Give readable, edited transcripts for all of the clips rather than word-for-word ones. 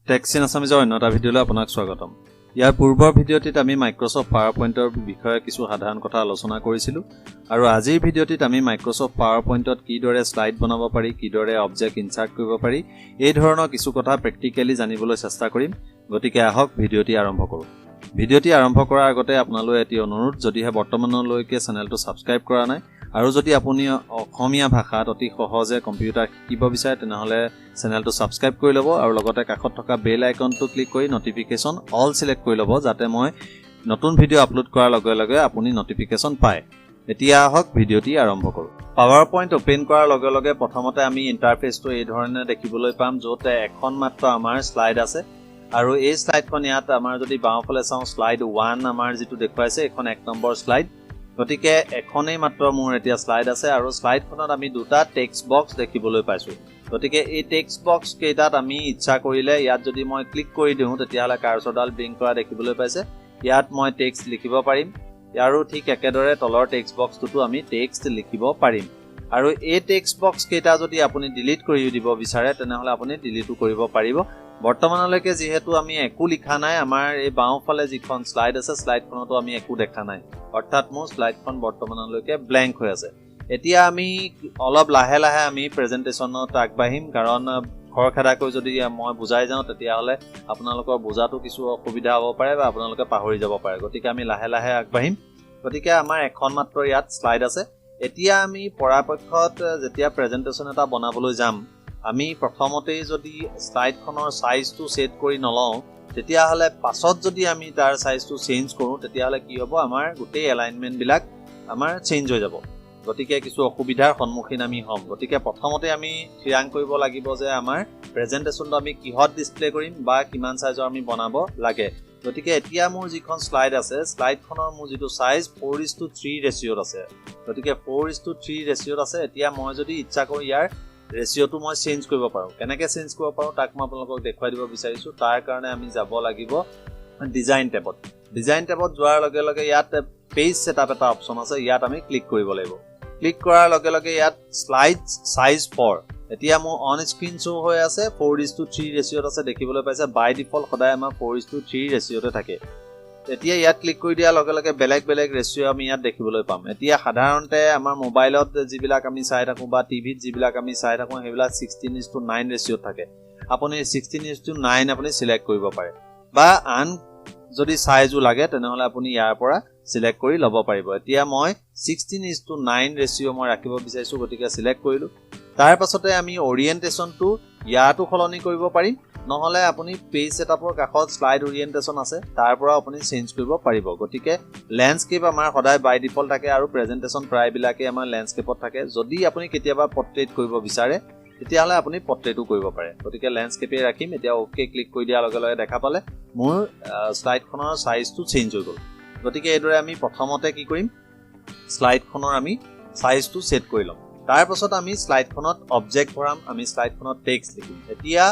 Tax in আছামিজৰ অন্য এটা ভিডিঅ'লৈ আপোনাক স্বাগতম। ইয়াৰ পূৰ্বৰ ভিডিঅ'টিত আমি মাইক্ৰ'ছফ্ট পাৱাৰপইণ্টৰ বিষয়ে কিছু সাধাৰণ কথা আলোচনা কৰিছিলোঁ আৰু আজিৰ ভিডিঅ'টিত আমি মাইক্ৰ'ছফ্ট পাৱাৰপইণ্টত কিদৰে স্লাইড বনাব পাৰি, কিদৰে অবজেক্ট ইনচাৰ্ট কৰিব পাৰি, এই ধৰণৰ কিছু কথা প্ৰেক্টিকেলি জানিবলৈ চেষ্টা কৰিম। গতিকে আহক ভিডিঅ'টি আৰম্ভ কৰোঁ। ভিডিঅ'টি আৰম্ভ কৰাৰ আগতে আপোনালৈ এটি অনুৰোধ, যদিহে বৰ্তমানলৈকে চেনেলটো ছাবস্ক্ৰাইব কৰা নাই আৰু যদি আপুনি অসমীয়া ভাষাত অতি সহজে কম্পিউটাৰ শিকিব বিচাৰে তেনেহ'লে চেনেলটো ছাবস্ক্ৰাইব কৰি ল'ব আৰু লগতে কাষত থকা বেল আইকনটো ক্লিক কৰি নটিফিকেশ্যন অল চিলেক্ট কৰি ল'ব, যাতে মই নতুন ভিডিঅ' আপলোড কৰাৰ লগে লগে আপুনি নটিফিকেশ্যন পায়। এতিয়া আহক ভিডিঅ'টি আৰম্ভ কৰোঁ। পাৱাৰ পইণ্ট অপেন কৰাৰ লগে লগে প্ৰথমতে আমি ইণ্টাৰফেচটো এই ধৰণে দেখিবলৈ পাম, য'ত এখন মাত্ৰ আমাৰ শ্লাইড আছে আৰু এই শ্লাইডখন ইয়াত আমাৰ যদি বাওঁফালে চাওঁ শ্লাইড 1 আমাৰ যিটো দেখুৱাইছে এখন 1 নম্বৰ শ্লাইড। গতিকে এখনেই মাত্ৰ মোৰ এতিয়া শ্লাইড আছে আৰু শ্লাইডখনত আমি দুটা টেক্সট বক্স দেখিবলৈ পাইছোঁ। গতিকে এই টেক্সট বক্স কেইটাত আমি ইচ্ছা কৰিলে ইয়াত যদি মই ক্লিক কৰি দিওঁ তেতিয়াহ'লে কাৰ্চৰডাল ব্লিংক কৰা দেখিবলৈ পাইছে। ইয়াত মই টেক্সট লিখিব পাৰিম আৰু ঠিক একেদৰে তলৰ টেক্সট বক্সটোতো আমি টেক্সট লিখিব পাৰিম। আৰু এই টেক্সট বক্স কেইটা যদি আপুনি ডিলিট কৰি দিব বিচাৰে তেনেহ'লে আপুনি ডিলিটো কৰিব পাৰিব। বৰ্তমানলৈকে যিহেতু আমি একো লিখা নাই, আমাৰ এই বাওঁফালে যিখন শ্লাইড আছে শ্লাইডখনতো আমি একো দেখা নাই, অৰ্থাৎ মোৰ শ্লাইডখন বৰ্তমানলৈকে ব্লেংক হৈ আছে। এতিয়া আমি অলপ লাহে লাহে আমি প্ৰেজেণ্টেশ্যনত আগবাঢ়িম, কাৰণ খৰখেদাকৈ যদি মই বুজাই যাওঁ তেতিয়াহ'লে আপোনালোকৰ বুজাটো কিছু অসুবিধা হ'ব পাৰে বা আপোনালোকে পাহৰি যাব পাৰে। গতিকে আমি লাহে লাহে আগবাঢ়িম। গতিকে আমাৰ এখন মাত্ৰ ইয়াত শ্লাইড আছে। এতিয়া আমি পৰাপক্ষত যেতিয়া প্ৰেজেণ্টেশ্যন এটা বনাবলৈ যাম, আমি প্ৰথমতেই যদি শ্লাইডখনৰ চাইজটো ছেট কৰি নলওঁ তেতিয়াহ'লে পাছত যদি আমি তাৰ চাইজটো চেঞ্জ কৰোঁ তেতিয়াহ'লে কি হ'ব, আমাৰ গোটেই এলাইনমেণ্টবিলাক আমাৰ চেঞ্জ হৈ যাব। গতিকে কিছু অসুবিধাৰ সন্মুখীন আমি হ'ম। গতিকে প্ৰথমতে আমি থিৰাং কৰিব লাগিব যে আমাৰ প্ৰেজেণ্টেশ্যনটো আমি কিহত ডিছপ্লে কৰিম বা কিমান চাইজৰ আমি বনাব লাগে। গতিকে এতিয়া মোৰ যিখন শ্লাইড আছে শ্লাইডখনৰ মোৰ যিটো চাইজ 4:3 ৰেচিঅ'ত আছে। গতিকে 4:3 ৰেচিঅ'ত আছে। এতিয়া মই যদি ইচ্ছা কৰোঁ ইয়াৰ ৰেচিঅ'টো মই চেঞ্জ কৰিব পাৰোঁ। কেনেকৈ চেঞ্জ কৰিব পাৰোঁ তাক মই আপোনালোকক দেখুৱাই দিব বিচাৰিছোঁ। তাৰ কাৰণে আমি যাব লাগিব ডিজাইন টেবত। ডিজাইন টেবত যোৱাৰ লগে লগে ইয়াত পেজ ছেটআপ এটা অপশ্যন আছে, ইয়াত আমি ক্লিক কৰিব লাগিব। ক্লিক কৰাৰ লগে লগে ইয়াত শ্লাইড চাইজ 4 এতিয়া মোৰ অন স্ক্ৰীন শ্ব' হৈ আছে, 4:3 ৰেচিঅ'ত আছে দেখিবলৈ পাইছে। বাই ডিফল্ট সদায় আমাৰ 4:3 ৰেচিঅ'তে থাকে। এতিয়া ইয়াত ক্লিক কৰি দিয়াৰ লগে লগে বেলেগ বেলেগ ৰেচিঅ' আমি ইয়াত দেখিবলৈ পাম। এতিয়া সাধাৰণতে আমাৰ মোবাইলত যিবিলাক আমি চাই থাকোঁ বা টিভিত যিবিলাক আমি চাই থাকোঁ সেইবিলাক 16:9 ৰেচিঅ'ত থাকে। আপুনি 16:9 আপুনি চিলেক্ট কৰিব পাৰে, বা আন যদি চাইজো লাগে তেনেহ'লে আপুনি ইয়াৰ পৰা চিলেক্ট কৰি ল'ব পাৰিব। এতিয়া মই 16:9 ৰেচিঅ' মই ৰাখিব বিচাৰিছোঁ, গতিকে চিলেক্ট কৰিলোঁ। তাৰ পাছতে আমি অৰিয়েণ্টেশ্যনটো ইয়াতো সলনি কৰিব পাৰিম, নহ'লে আপুনি পেজ ছেটআপৰ কাষত শ্লাইড অৰিয়েণ্টেশ্যন আছে তাৰ পৰা আপুনি চেঞ্জ কৰিব পাৰিব। গতিকে লেণ্ডস্কেপ আমাৰ সদায় বাই ডিফল্ট থাকে আৰু প্ৰেজেণ্টেশ্যন প্ৰায়বিলাকেই আমাৰ লেণ্ডস্কেপত থাকে। যদি আপুনি কেতিয়াবা পৰ্ট্ৰেইট কৰিব বিচাৰে তেতিয়াহ'লে আপুনি পৰ্ট্ৰেইটো কৰিব পাৰে। গতিকে লেণ্ডস্কেপেই ৰাখিম। এতিয়া অ'কে ক্লিক কৰি দিয়াৰ লগে লগে দেখা পালে মোৰ শ্লাইডখনৰ চাইজটো চেঞ্জ হৈ গ'ল। গতিকে এইদৰে আমি প্ৰথমতে কি কৰিম, শ্লাইডখনৰ আমি চাইজটো ছেট কৰি ল'ম। তাৰ পাছত আমি শ্লাইডখনত অবজেক্ট ভৰাম, আমি শ্লাইডখনত টেক্সট লিখিম। এতিয়া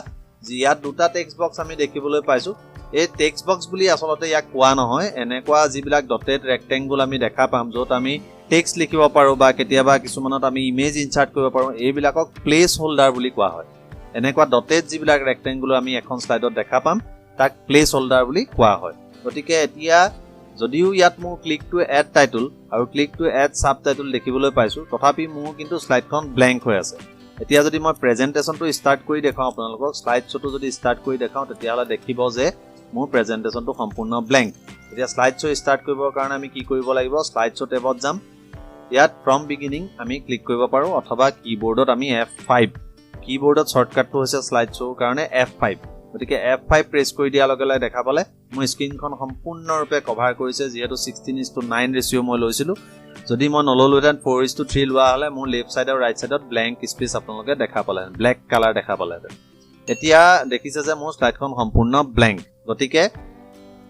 ইয়াত দুটা টেক্সট বক্স আমি দেখিবলৈ পাইছোঁ। এই টেক্সট বক্স বুলি আচলতে ইয়াক কোৱা নহয়, এনেকুৱা যিবিলাক ডটেড ৰেক্টেংগুল আমি দেখা পাম য'ত আমি টেক্সট লিখিব পাৰোঁ বা কেতিয়াবা কিছুমানত আমি ইমেজ ইনচাৰ্ট কৰিব পাৰোঁ, এইবিলাকক প্লেচ হোল্ডাৰ বুলি কোৱা হয়। এনেকুৱা ডটেড যিবিলাক ৰেক্টেংগুল আমি এখন শ্লাইডত দেখা পাম তাক প্লেচ হোল্ডাৰ বুলি কোৱা হয়। গতিকে এতিয়া যদিও ইয়াত মোৰ ক্লিক টু এড টাইটল আৰু click to add subtitle দেখিবলৈ পাইছোঁ, তথাপি মোৰ কিন্তু শ্লাইডখন ব্লেংক হৈ আছে। এতিয়া যদি মই প্ৰেজেণ্টেশ্যনটো ষ্টাৰ্ট কৰি দেখাওঁ আপোনালোকক, শ্লাইড শ্ব'টো যদি ষ্টাৰ্ট কৰি দেখাওঁ তেতিয়াহ'লে দেখিব যে মোৰ প্ৰেজেণ্টেশ্যনটো সম্পূৰ্ণ ব্লেংক। এতিয়া শ্লাইড শ্ব' ষ্টাৰ্ট কৰিবৰ কাৰণে আমি কি কৰিব লাগিব, শ্লাইড শ্ব' টেবত যাম। ইয়াত ফ্ৰম বিগিনিং আমি ক্লিক কৰিব পাৰোঁ, অথবা কীবৰ্ডত আমি F5, কীবৰ্ডত শ্বৰ্টকাটটো হৈছে শ্লাইড শ্ব'ৰ কাৰণে F5। গতিকে F5 প্ৰেছ কৰি দিয়াৰ লগে লগে দেখা পালে মোৰ স্ক্ৰীনখন সম্পূৰ্ণৰূপে কভাৰ কৰিছে। যিহেতু 16:9 ৰেচিঅ' মই লৈছিলোঁ, যদি মই নল'লোহেঁতেন 4:3 লোৱা হ'লে মোৰ লেফ্ট ছাইড আৰু ৰাইট ছাইডত ব্লেংক স্পেচ আপোনালোকে দেখা পালেহেঁতেন, ব্লেক কালাৰ দেখা পালেহেঁতেন। এতিয়া দেখিছে যে মোৰ শ্লাইডখন সম্পূৰ্ণ ব্লেংক। গতিকে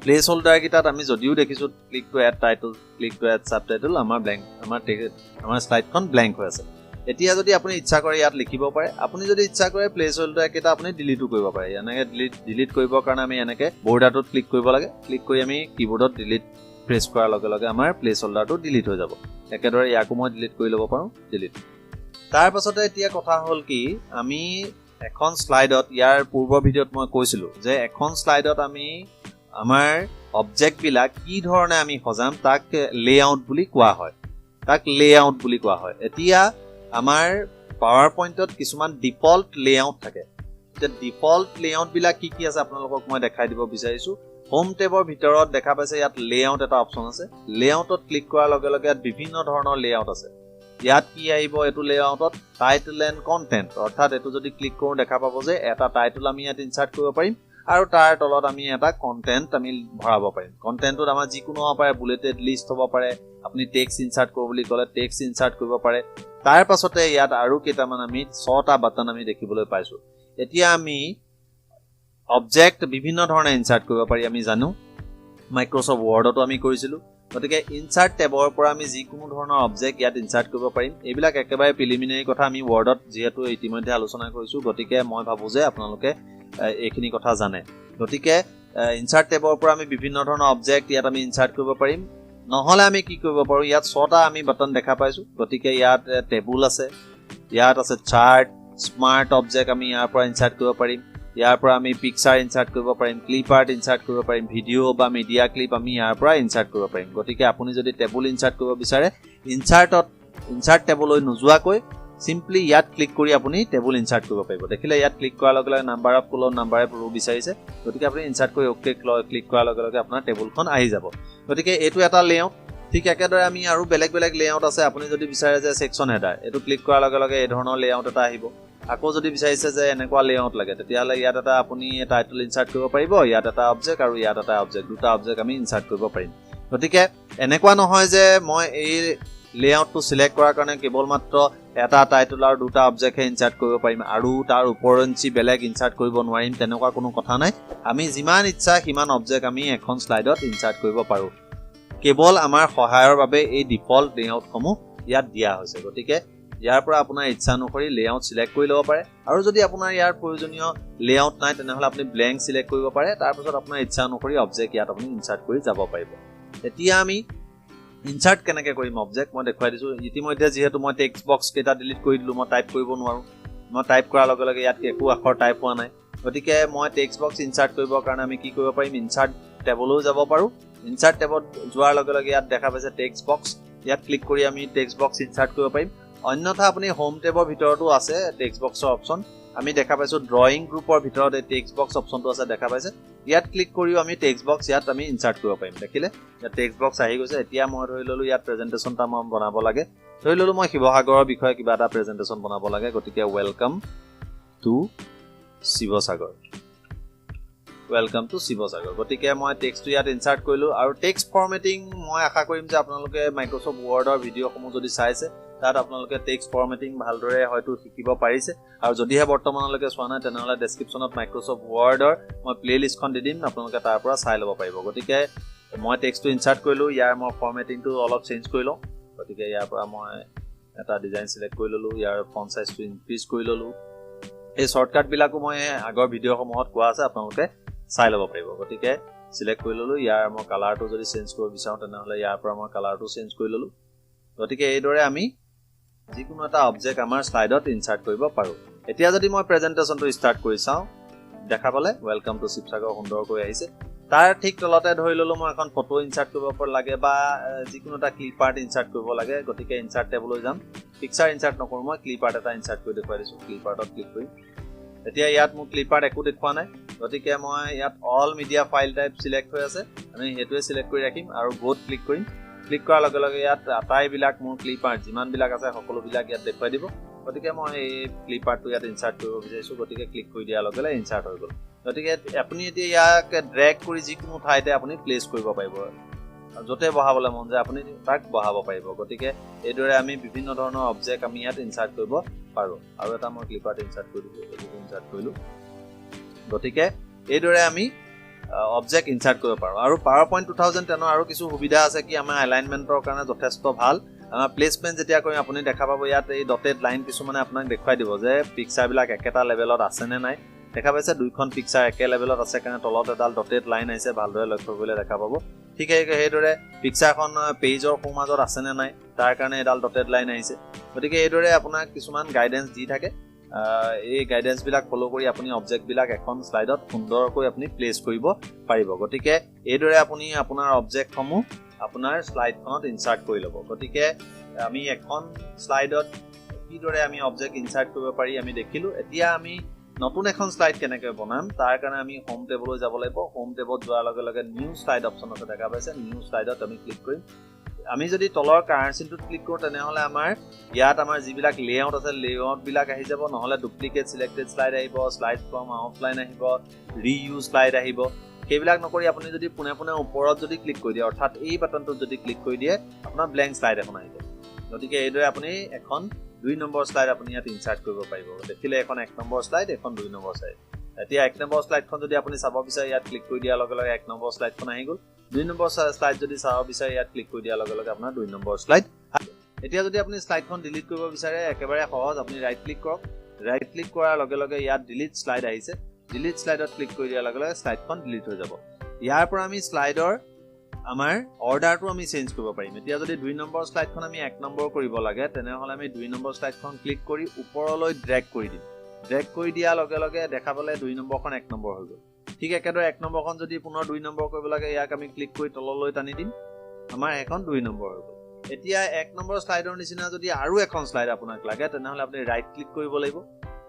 প্লেচ হোল্ডাৰকেইটাত আমি যদিও দেখিছোঁ click to add title, click to add subtitle, আমাৰ শ্লাইডখন ব্লেংক হৈ আছে। এতিয়া যদি আপুনি ইচ্ছা কৰে ইয়াত লিখিব পাৰে, আপুনি যদি ইচ্ছা কৰে প্লেচ হোল্ডাৰকেইটা আপুনি ডিলিটো কৰিব পাৰে। এনেকৈ ডিলিট কৰিবৰ কাৰণে আমি এনেকৈ বৰ্ডাৰটোত ক্লিক কৰিব লাগে। ক্লিক কৰি আমি কীবৰ্ডত ডিলিট প্ৰেছ কৰাৰ লগে লগে আমাৰ প্লেচ হোল্ডাৰটো ডিলিট হৈ যাব। একেদৰে ইয়াকো মই ডিলিট কৰি ল'ব পাৰোঁ, ডিলিট। তাৰ পাছতে এতিয়া কথা হ'ল কি আমি এখন স্লাইডত ইয়াৰ পূৰ্বৰ ভিডিঅ'ত মই কৈছিলোঁ যে এখন স্লাইডত আমি আমাৰ অবজেক্টবিলাক কি ধৰণে আমি সজাম তাক লেআউট বুলি কোৱা হয় এতিয়া আমাৰ পাৱাৰ পইণ্টত কিছুমান ডিফল্ট লেআউট থাকে যে ডিফল্ট লেআউট বিলাক কি আছে আপোনালোকক মই দেখাই দিব বিচাৰিছো হোম টেবৰ ভিতৰত দেখা পাইছে ইয়াত লেআউট এটা অপচন আছে লেআউটত ক্লিক কৰাৰ লগে লগে ইয়াত বিভিন্ন ধৰণৰ লেআউট আছে ইয়াত কি আহিব এটো লেআউটত টাইটেল এণ্ড কন্টেন্ট অৰ্থাৎ এটো যদি ক্লিক কৰো দেখা পাব যে এটা টাইটেল আমি ইয়াত ইনসাৰ্ট কৰিব পাৰিম আৰু তাৰ তলত আমি এটা কন্টেন্ট আমি ভৰাব পাৰিম কন্টেন্টত আমাৰ যিকোনো হ'ব পাৰে বুলেটেড লিষ্ট হ'ব পাৰে আপুনি টেক্সট ইনসাৰ্ট কৰিব বুলি ক'লে টেক্সট ইনসাৰ্ট কৰিব পাৰে তাৰ পাছতে ইয়াত আৰু কেইটামান আমি 6টা বাটন আমি দেখিবলৈ পাইছো এতিয়া আমি অবজেক্ট বিভিন্ন ধৰণে ইনসাৰ্ট কৰিব পাৰি আমি জানো মাইক্ৰসফট ৱৰ্ডতো আমি কৰিছিলো গতিকে ইনসাৰ্ট টেবৰ পৰা আমি যিকোনো ধৰণৰ অবজেক্ট ইয়াত ইনসাৰ্ট কৰিব পাৰিম এইবিলাক একেবাৰে প্ৰিলিমিনাৰী কথা আমি ৱৰ্ডত যেহেতু ইতিমধ্যে আলোচনা কৰিছো গতিকে মই ভাবো যে আপোনালোকে এইখিনি কথা জানে গতিকে ইনসাৰ্ট টেবৰ পৰা আমি বিভিন্ন ধৰণৰ অবজেক্ট ইয়াত আমি ইনসাৰ্ট কৰিব পাৰিম নহলে আমি কি কৰিব পাৰো ইয়াত 6টা আমি বাটন দেখা পাইছো গতিকে ইয়াত টেবুল আছে ইয়াত আছে চাৰ্ট স্মাৰ্ট অবজেক্ট আমি ইয়াৰ পৰা ইনসাৰ্ট কৰিব পাৰিম ইয়াৰ পৰা আমি পিকচাৰ ইনসাৰ্ট কৰিব পাৰিম ক্লিপ আৰ্ট ইনসাৰ্ট কৰিব পাৰিম ভিডিও বা মিডিয়া ক্লিপ আমি ইয়াৰ পৰা ইনসাৰ্ট কৰিব পাৰিম গতিকে আপুনি যদি টেবুল ইনসাৰ্ট কৰিব বিচাৰে ইনসাৰ্ট টেবুললৈ নোযোৱাকৈ সিম্পলি ইয়াত ক্লিক কৰি আপুনি টেবুল ইনসাৰ্ট কৰিব পাৰিব দেখিলে ইয়াত ক্লিক কৰাৰ লগে লগে নাম্বাৰ অফ কলম নাম্বাৰ অফ ৰো বিচাৰিছে গতিকে আপুনি ইনসাৰ্ট কৰি ওকে ক্লিক কৰাৰ লগে লগে আপোনাৰ টেবুলখন আহি যাব গতিকে এইটো এটা লেআউট ঠিক একেদৰে আমি আৰু বেলেগ বেলেগ লেআউট আছে আপুনি যদি বিচাৰে যে সেকশন হেডাৰ এটো ক্লিক কৰাৰ লগে লগে এই ধৰণৰ লেআউট এটা আহিব আকৌ যদি বিচাৰিছে যে এনেকুৱা লেআউট লাগে তেতিয়াহলে ইয়াত এটা আপুনি টাইটেল ইনসাৰ্ট কৰিব পাৰিব ইয়াত এটা অবজেক্ট আৰু ইয়াত এটা অবজেক্ট দুটা অবজেক্ট আমি ইনসাৰ্ট কৰিব পাৰিম গতিকে এনেকুৱা নহয় যে মই এই লেআউটটো সিলেক্ট কৰাৰ কাৰণে কেৱল মাত্ৰ এটা টাইটেল আৰু দুটা অবজেক্টহে ইনসাৰ্ট কৰিব পাৰিম আৰু তাৰ ওপৰঞ্চি বেলেগ ইনসাৰ্ট কৰিব নোৱাৰিম তেনেকুৱা কোনো কথা নাই আমি যিমান ইচ্ছা সিমান অবজেক্ট আমি এখন স্লাইডত ইনসাৰ্ট কৰিব পাৰো কেৱল আমাৰ সহায়ৰ বাবে এই ডিফল্ট লেআউটসমূহ ইয়াত দিয়া হৈছে গতিকে ইয়াৰ পৰা আপোনাৰ ইচ্ছা অনুসৰি লেআউট সিলেক্ট কৰি ল'ব পাৰে আৰু যদি আপোনাৰ ইয়াৰ প্ৰয়োজনীয় লেআউট নাই তেনেহলে আপুনি ব্ল্যাঙ্ক সিলেক্ট কৰিব পাৰে তাৰ পিছত আপোনাৰ ইচ্ছা অনুসৰি অবজেক্ট ইয়াত আপুনি ইনসাৰ্ট কৰি যাব পাৰিব এতিয়া আমি ইনসাৰ্ট কেনেকৈ কৰিম অবজেক্ট মই দেখুৱাই দিছো ইতিমধ্যে যেহেতু মই টেক্সট বক্স কেইটা ডিলিট কৰি দিলো মই টাইপ কৰিব নোৱাৰো মই টাইপ কৰাৰ লগে লগে ইয়াত একো আখৰ টাইপ হোৱা নাই গতিকে মই টেক্সট বক্স ইনসাৰ্ট কৰিবৰ কাৰণে আমি কি কৰিব পাৰিম ইনসাৰ্ট টেবলৈ যাব পাৰো ইনসাৰ্ট টেবত যোৱাৰ লগে লগে ইয়াত দেখা পাইছে টেক্সট বক্স ইয়াত ক্লিক কৰি আমি টেক্সট বক্স ইনসাৰ্ট কৰিব পাৰিম অন্যথা আপুনি হোম টেবৰ ভিতৰতো আছে টেক্সট বক্সৰ অপচন আমি দেখা পাইছো ড্ৰয়িং গ্ৰুপৰ ভিতৰত এই টেক্সট বক্স অপচনটো আছে দেখা পাইছে ইয়াত ক্লিক কৰিও আমি টেক্সট বক্স ইয়াত আমি ইনসাৰ্ট কৰিব পাৰিম দেখিলে ইয়াত টেক্সট বক্স আহি গৈছে এতিয়া মই ধৰি ললো ইয়াত প্ৰেজেন্টেচনটা মই বনাব লাগে ধৰি ললো মই শিৱসাগৰৰ বিষয়ে কিবা এটা প্ৰেজেন্টেচন বনাব লাগে গতিকে ওয়েলকাম টু শিৱসাগৰ গতিকে মই টেক্সটটো ইয়াত ইনসাৰ্ট কৰিলো আৰু টেক্সট ফৰমেটিং মই আশা কৰিম যে আপোনালোকে মাইক্ৰসফট ৱৰ্ডৰ ভিডিঅ'সমূহ যদি চাইছে তাত আপোনালোকে টেক্সট ফৰমেটিং ভালদৰে হয়তো শিকিব পাৰিছে আৰু যদিহে বৰ্তমানলৈকে চোৱা নাই তেনেহলে ডেসক্ৰিপচনত মাইক্ৰসফট ৱৰ্ডৰ মই প্লেলিষ্টখন দি দিম আপোনালোকে তাৰ পৰা চাই ল'ব পাৰিব গতিকে মই টেক্সটটো ইনসাৰ্ট কৰিলো ইয়াৰ মই ফৰমেটিংটো অলপ চেঞ্জ কৰি লওঁ গতিকে ইয়াৰ পৰা মই এটা ডিজাইন সিলেক্ট কৰি ললো ইয়াৰ ফন্ট সাইজটো ইনক্ৰিজ কৰি ললো এই শৰ্টকাট বিলাকো মই আগৰ ভিডিঅ'সমূহত কোৱা আছে আপোনালোকে চাই ল'ব পাৰিব গতিকে সিলেক্ট কৰি ললো ইয়াৰ মই কালাৰটো যদি চেঞ্জ কৰিব বিচাৰো তেনেহলে ইয়াৰ পৰা মই কালাৰটো চেঞ্জ কৰি ললো গতিকে এইদৰে আমি যিকোনো এটা অবজেক্ট আমাৰ স্লাইডত ইনসাৰ্ট কৰিব পাৰো এতিয়া যদি মই প্ৰেজেন্টেচনটো ষ্টাৰ্ট কৰি চাও দেখা পালে ওয়েলকাম টু শিৱসাগৰ সুন্দৰকৈ আহিছে তাৰ ঠিক তলতে ধৰি ললো মই এখন ফটো ইনসাৰ্ট কৰিব পৰা লাগে বা যিকোনো এটা ক্লিপ আৰ্ট ইনসাৰ্ট কৰিব লাগে গতিকে ইনসাৰ্ট টেবলৈ যাম পিকচাৰ ইনসাৰ্ট নকৰো মই ক্লিপ আৰ্ট এটা ইনসাৰ্ট কৰি দেখুৱাই দিছো ক্লিপ আৰ্টত ক্লিক কৰি এতিয়া ইয়াত মোৰ ক্লিপ আৰ্ট একো দেখুৱা নাই গতিকে মই ইয়াত all media file type select হৈ আছে আমি হেতুৱে সিলেক্ট কৰি ৰাখিম আৰু গোট ক্লিক কৰিম ক্লিক কৰাৰ লগে লগে ইয়াত আটাইবিলাক মোৰ ক্লিপ আৰ্ট যিমান বিলাক আছে সকলোবিলাক ইয়াত দেখুৱাই দিব গতিকে মই এই ক্লিপ আৰ্টটো ইয়াত ইনসাৰ্ট কৰিব বিচাৰিছো গতিকে ক্লিক কৰি দিয়াৰ লগে লগে ইনসাৰ্ট হৈ গ'ল গতিকে আপুনি এতিয়া ইয়াক ড্ৰেগ কৰি যিকোনো ঠাইতে আপুনি প্লেচ কৰিব পাৰিব যতে বহাবলৈ মন যায় আপুনি তাক বহাব পাৰিব গতিকে এইদৰে আমি বিভিন্ন ধৰণৰ অবজেক্ট আমি ইয়াত ইনসাৰ্ট কৰিব পাৰো আৰু এটা মই ক্লিপ আৰ্ট ইনসাৰ্ট কৰি দিলো এইটো ইনসাৰ্ট কৰিলো গতিকে এইদৰে আমি অবজেক্ট ইনসাৰ্ট কৰিব পাৰো আৰু PowerPoint 2010 আৰু কিছু সুবিধা আছে কি আমাৰ এলাইনমেন্টৰ কাৰণে যথেষ্ট ভাল আমাৰ প্লেসমেন্ট যেতিয়া কৰিম আপুনি দেখা পাব ইয়াত এই ডটেড লাইন কিছু মানে আপোনাক দেখুৱাই দিব যে পিকচাৰ বিলাক একেটা লেভেলত আছে নে নাই দেখা পাইছে দুইখন পিকচাৰ একে লেভেলত আছে কাৰণে তলত এডাল ডটেড লাইন আছে ভালদৰে লক্ষ্য কৰিলে দেখা পাব ঠিক সেইদৰে পিকচাৰখন পেজৰ সোমাজত আছে নে নাই তাৰ কাৰণে এডাল ডটেড লাইন আহিছে গতিকে এইদৰে আপোনাক কিছুমান গাইডেন্স দি থাকে এই গাইডেন্স বিলাক ফলো কৰি আপুনি অবজেক্ট বিলাক এখন স্লাইডত সুন্দৰকৈ আপুনি প্লেস কৰিব পাৰিব গতিকে এইদৰে আপুনি আপোনাৰ অবজেক্ট সমূহ আপোনাৰ স্লাইডখনত ইনসাৰ্ট কৰি ল'ব গতিকে আমি এখন স্লাইডত কিদৰে আমি অবজেক্ট ইনসাৰ্ট কৰিব পাৰি আমি দেখিলো এতিয়া আমি নতুন এখন স্লাইড কেনেকৈ বনাম তাৰ কাৰণে আমি হোম টেবলৈ যাব লাগিব হোম টেবত যোৱাৰ লগে লগে নিউ স্লাইড অপচন আছে দেখা পাইছে নিউ স্লাইডত আমি ক্লিক কৰিম আমি যদি তলৰ কাৰেন্সিটোত ক্লিক কৰো তেনেহলে আমাৰ ইয়াত আমাৰ যিবিলাক লেআউট আছে লেআউট বিলাক আহি যাব নহলে ডুপ্লিকেট সিলেক্টেড স্লাইড আহিব স্লাইড ফ্ৰম আউটলাইন আহিব ৰিইউজ স্লাইড আহিব সেইবিলাক নকৰি আপুনি যদি পুনে পুনে ওপৰত যদি ক্লিক কৰি দিয়ে অৰ্থাৎ এই বাটনটোত যদি ক্লিক কৰি দিয়ে আপোনাৰ ব্ল্যাঙ্ক স্লাইড এখন আহিব গতিকে এইদৰে আপুনি এখন 2 নম্বৰ স্লাইড আপুনি ইয়াত ইনসাৰ্ট কৰিব পাৰিব দেখিলে এখন 1 নম্বৰ স্লাইড এখন 2 নম্বৰ স্লাইড এতিয়া 1 নম্বৰ স্লাইডখন যদি আপুনি চাব বিচাৰে ইয়াত ক্লিক কৰি দিয়াৰ লগে লগে 1 নম্বৰ স্লাইডখন আহি গ'ল 2 নম্বৰ স্লাইড যদি চাব বিচাৰে ইয়াত ক্লিক কৰি দিয়াৰ লগে লগে আপোনাৰ 2 নম্বৰ স্লাইড এতিয়া যদি আপুনি স্লাইডখন ডিলিট কৰিব বিচাৰে একেবাৰে সহজ আপুনি ৰাইট ক্লিক কৰক ৰাইট ক্লিক কৰাৰ লগে লগে ইয়াত ডিলিট স্লাইড আহিছে ডিলিট স্লাইডত ক্লিক কৰি দিয়াৰ লগে লগে স্লাইডখন ডিলিট হৈ যাব ইয়াৰ পৰা আমি স্লাইডৰ আমাৰ অৰ্ডাৰটো আমি চেঞ্জ কৰিব পাৰিম এতিয়া যদি 2 নম্বৰ স্লাইডখন আমি 1 নম্বৰ কৰিব লাগে তেনেহলে আমি 2 নম্বৰ স্লাইডখন ক্লিক কৰি ওপৰলৈ ড্ৰেগ কৰি দিম ড্ৰেগ কৰি দিয়াৰ লগে লগে দেখা পালে 2 নম্বৰখন 1 নম্বৰ হৈ গ'ল ঠিক একেদৰে 1 নম্বৰখন যদি পুনৰ 2 নম্বৰ কৰিব লাগে ইয়াক আমি ক্লিক কৰি তললৈ টানি দিম আমাৰ এখন 2 নম্বৰ হৈ গ'ল এতিয়া 1 নম্বৰ স্লাইডৰ নিচিনা যদি আৰু এখন স্লাইড আপোনাক লাগে তেনেহলে আপুনি ৰাইট ক্লিক কৰিব লাগিব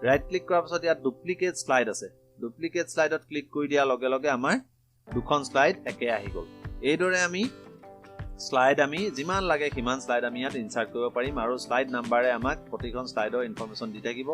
ৰাইট ক্লিক কৰাৰ পিছত ইয়াত ডুপ্লিকেট স্লাইড আছে ডুপ্লিকেট স্লাইডত ক্লিক কৰি দিয়াৰ লগে লগে আমাৰ দুখন স্লাইড একে আহি গ'ল এইদৰে আমি স্লাইড আমি যিমান লাগে কিমান স্লাইড আমি ইয়াত ইনসাৰ্ট কৰিব পাৰিম আৰু স্লাইড নাম্বাৰে আমাক প্ৰতিখন স্লাইডৰ ইনফৰমেশন দি থাকিব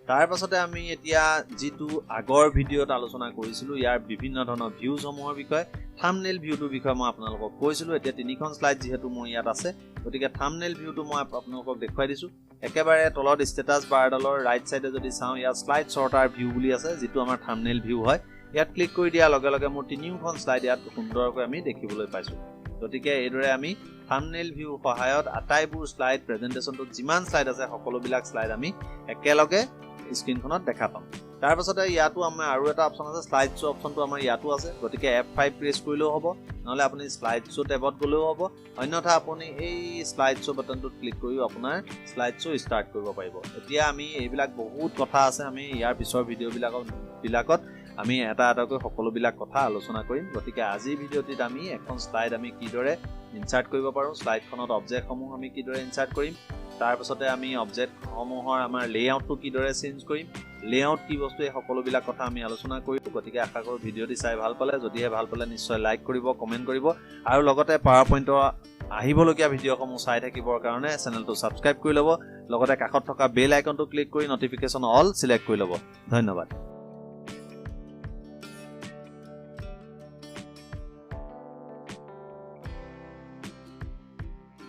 তাৰ পাছতে আমি এতিয়া যেটো আগৰ ভিডিঅত আলোচনা কৰিছিলো ইয়াৰ বিভিন্ন ধৰণৰ ভিউজ সমূহৰ বিষয়ে থাম্বনেইল ভিউটোৰ বিষয়ে মই আপোনালোকক কৈছিলো এতিয়া তিনিখন স্লাইড যেহেতু মোৰ ইয়াত আছে গতিকে থাম্বনেইল ভিউটো মই আপোনালোকক দেখুৱাই দিছো একেবাৰে তলত ষ্টেটাস বাৰডালৰ ৰাইট সাইডে যদি চাও ইয়াত স্লাইড সৰ্টাৰ ভিউ বুলি আছে যেটো আমাৰ থাম্বনেইল ভিউ হয় ইয়াত ক্লিক কৰি দিয়াৰ লগে লগে মোৰ তিনিখন স্লাইড ইয়াত সুন্দৰকৈ আমি দেখিবলৈ পাইছো গতিকে এইদৰে আমি থাম্বনেইল ভিউ সহায়ত আটাইবোৰ স্লাইড প্ৰেজেন্টেচনটোত যিমান স্লাইড আছে সকলোবিলাক স্লাইড আমি একেলগে স্ক্ৰিনখনত দেখা পাম তাৰ পাছতে ইয়াতো আমাৰ আৰু এটা অপচন আছে স্লাইড শো অপচনটো আমাৰ ইয়াতো আছে গতিকে F5 প্ৰেছ কৰিলেও হ'ব নহলে আপুনি স্লাইড শো টেবত গলেও হ'ব অন্যথা আপুনি এই স্লাইড শো বাটনটোত ক্লিক কৰি আপোনাৰ স্লাইড শো ষ্টাৰ্ট কৰিব পাৰিব এতিয়া আমি এইবিলাক বহুত কথা আছে আমি ইয়াৰ পিছৰ ভিডিঅ'বিলাকত আমি এটা এটাকৈ সকলোবিলাক কথা আলোচনা কৰিম গতিকে আজিৰ ভিডিঅ'টিত আমি এখন স্লাইড আমি কিদৰে ইনসাৰ্ট কৰিব পাৰো স্লাইডখনত অবজেক্ট সমূহ আমি কিদৰে ইনসাৰ্ট কৰিম তাৰ পাছতে আমি অবজেক্ট সমূহৰ আমাৰ লেআউটটো কিদৰে চেঞ্জ কৰিম লেআউট কি বস্তু এই সকলোবিলাক কথা আমি আলোচনা কৰিম গতিকে আশা কৰো ভিডিঅ'টি চাই ভাল পালে যদিহে ভাল পালে নিশ্চয় লাইক কৰিব কমেন্ট কৰিব আৰু লগতে পাৱাৰপইণ্টৰ আহিবলগীয়া ভিডিঅ'সমূহ চাই থাকিবৰ কাৰণে চেনেলটো সাবস্ক্ৰাইব কৰি ল'ব লগতে কাষত থকা বেল আইকনটো ক্লিক কৰি নটিফিকেশন অল সিলেক্ট কৰি ল'ব ধন্যবাদ